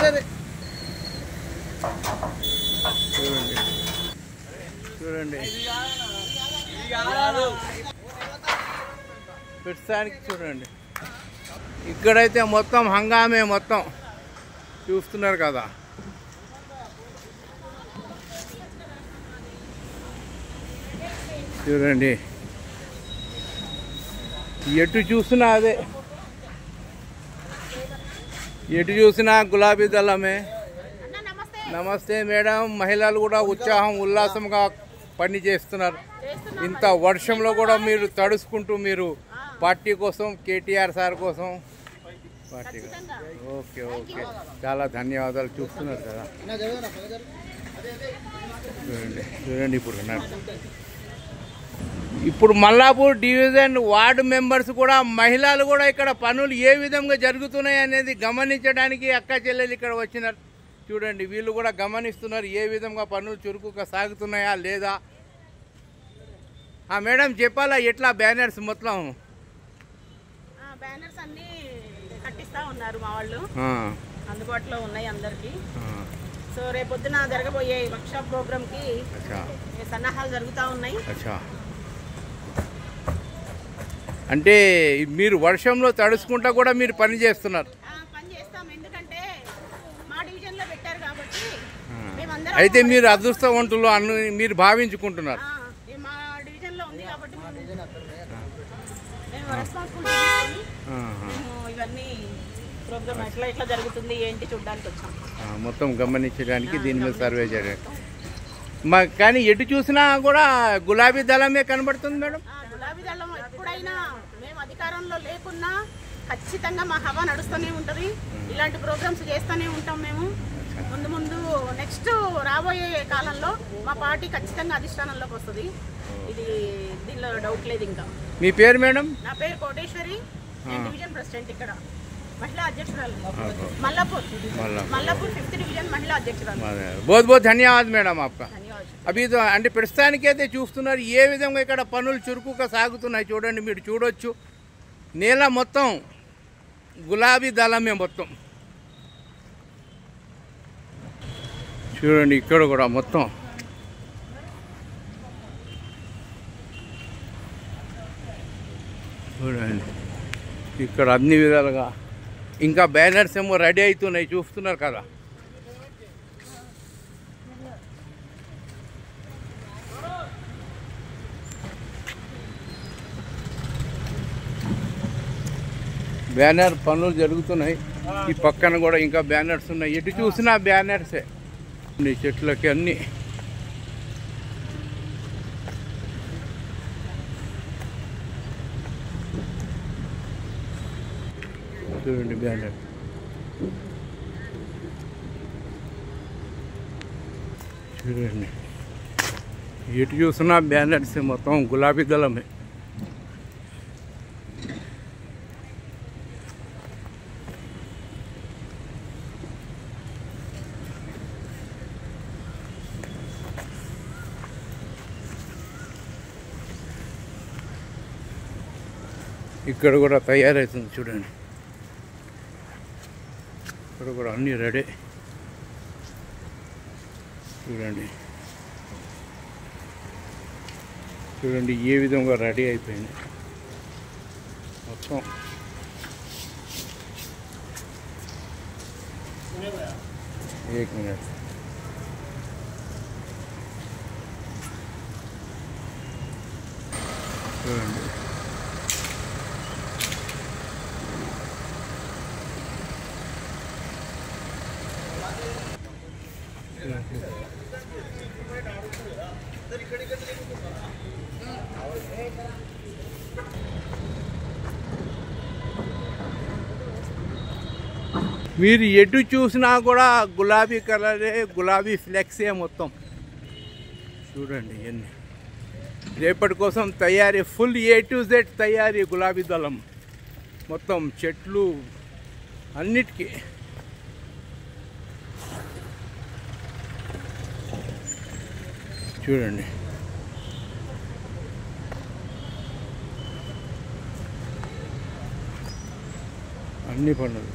చూడండి చూడండి ప్రస్తుతానికి చూడండి ఇక్కడైతే మొత్తం హంగామే మొత్తం చూస్తున్నారు కదా. చూడండి ఎటు చూసినా అదే, ఎటు చూసినా గులాబీ దళమే. నమస్తే మేడం. మహిళలు కూడా ఉత్సాహం ఉల్లాసంగా పని చేస్తున్నారు. ఇంత వర్షంలో కూడా మీరు తడుచుకుంటూ మీరు పార్టీ కోసం, కేటీఆర్ సార్ కోసం పార్టీ. ఓకే ఓకే, చాలా ధన్యవాదాలు. చూస్తున్నారు కదా చూడండి చూడండి. ఇప్పుడు మల్లాపూర్ డివిజన్ వార్డు మెంబర్స్ కూడా, మహిళలు కూడా ఇక్కడ పనులు ఏ విధంగా జరుగుతున్నాయి అనేది గమనించడానికి అక్క చెల్లెలు ఇక్కడ వచ్చినారు. చూడండి వీళ్ళు కూడా గమనిస్తున్నారు ఏ విధంగా పనులు చురుకుగా సాగుతున్నాయా లేదా. మేడం చెప్పాలా ఎట్లా బ్యానర్స్ మొత్తం? బ్యానర్స్ అన్ని కట్టిస్తా ఉన్నారు మా వాళ్ళు, అందుబాటులో ఉన్నాయి అందరికి. సో రేపొద్దున జరగబోయే వర్క్షాప్ ప్రోగ్రామ్ కి సన్నాహాలు జరుగుతూ ఉన్నాయి. అంటే మీరు వర్షంలో తడుచుకుంటా కూడా మీరు పని చేస్తున్నారు? పని చేస్తాం, ఎందుకంటే మా డివిజన్ లో పెట్టారు కాబట్టి. అయితే మీరు అదృష్టవంతులు అన్ని మీరు భావించుకుంటున్నారు. మా డివిజన్ లో ఉంది కాబట్టి మేము రెస్పాన్సిబిలిటీ తీసుకొని ఇవన్నీ ప్రోగ్రామ్ ఎట్లా ఎట్లా జరుగుతుంది ఏంటి చూడడానికి వచ్చాం. మొత్తం గమనించడానికి దీని మీద సర్వే చేయడానికి. కానీ ఎటు చూసినా కూడా గులాబీ దళమే కనబడుతుంది మేడం. గులాబీ దళం ఎప్పుడైనా మేము అధికారంలో లేకున్నా ఖచ్చితంగా మా హవా నడుస్తూనే ఉంటుంది. ఇలాంటి ప్రోగ్రామ్స్ చేస్తూనే ఉంటాం మేము. ముందు ముందు నెక్స్ట్ రాబోయే కాలంలో మా పార్టీ ఖచ్చితంగా అధిష్టానంలోకి వస్తుంది. ఇది దీనిలో డౌట్ లేదు. ఇంకా మీ పేరు మేడం? నా పేరు కోటేశ్వరి, డివిజన్ ప్రెసిడెంట్, ఇక్కడ మహిళా అధ్యక్షురాలు, మల్లాపూర్ 5th डिवीजन महिला అధ్యక్షురాలు. बहुत बहुत धन्यवाद మేడం आपका. అవి అంటే ప్రస్తుతానికైతే చూస్తున్నారు ఏ విధంగా ఇక్కడ పనులు చురుకుగా సాగుతున్నాయి. చూడండి మీరు చూడొచ్చు, నేల మొత్తం గులాబీ దళమే మొత్తం. చూడండి ఇక్కడ కూడా మొత్తం చూడండి ఇక్కడ అన్ని విధాలుగా. ఇంకా బ్యానర్స్ ఏమో రెడీ అవుతున్నాయి చూస్తున్నారు కదా. బ్యానర్ పనులు జరుగుతున్నాయి. ఈ పక్కన కూడా ఇంకా బ్యానర్స్ ఉన్నాయి. ఎటు చూసినా బ్యానర్సే చెట్లకి అన్నీ. చూడండి బ్యానర్. చూడండి ఎటు చూసినా బ్యానర్స్ మొత్తం గులాబీ దళమే. ఇక్కడ కూడా తయారవుతుంది చూడండి. ఇక్కడ కూడా అన్నీ రెడీ. చూడండి చూడండి ఏ విధంగా రెడీ అయిపోయింది మొత్తం. एक मिनट. చూడండి మీరు ఎటు చూసినా కూడా గులాబీ కలరే, గులాబీ ఫ్లెక్సే మొత్తం. చూడండి ఎన్ని రేపటి కోసం తయారీ, ఫుల్ A to Z తయారీ. గులాబీ దళం మొత్తం చెట్లు అన్నిటికీ. చూడండి అన్ని పనులు.